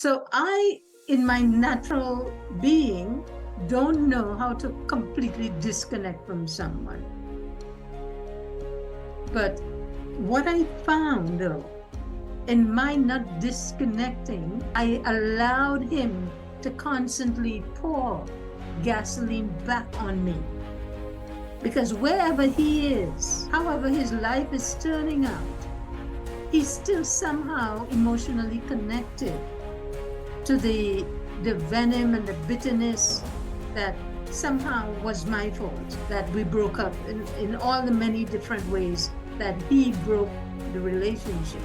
So I, in my natural being, don't know how to completely disconnect from someone. But what I found though, in my not disconnecting, I allowed him to constantly pour gasoline back on me. Because wherever he is, however his life is turning out, he's still somehow emotionally connected to the venom and the bitterness that somehow was my fault, that we broke up in all the many different ways that he broke the relationship.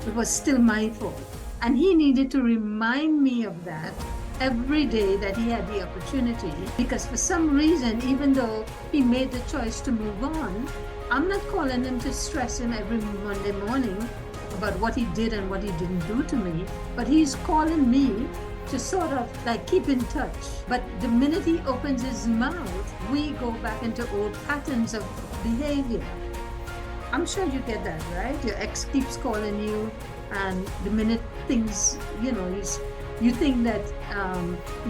It was still my fault. And he needed to remind me of that every day that he had the opportunity, because for some reason, even though he made the choice to move on, I'm not calling him to stress him every Monday morning about what he did and what he didn't do to me, but he's calling me to sort of like keep in touch. But the minute he opens his mouth, we go back into old patterns of behavior. I'm sure you get that, right? Your ex keeps calling you, and the minute things, you think that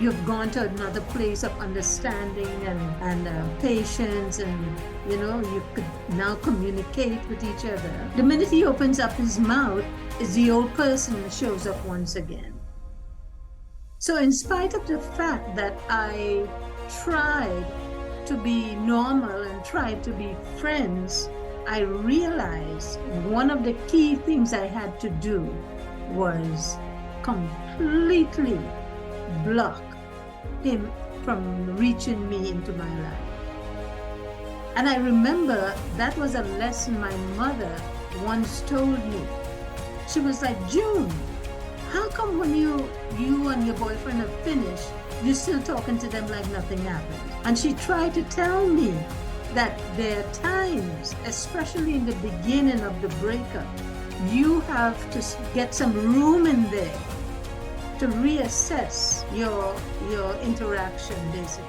you've gone to another place of understanding and patience, and you could now communicate with each other. The minute he opens up his mouth, is the old person that shows up once again. So in spite of the fact that I tried to be normal and tried to be friends, I realized one of the key things I had to do was completely block him from reaching me into my life. And I remember that was a lesson my mother once told me. She was like, June, how come when you and your boyfriend are finished, you're still talking to them like nothing happened? And she tried to tell me that there are times, especially in the beginning of the breakup, you have to get some room in there to reassess your interaction, basically.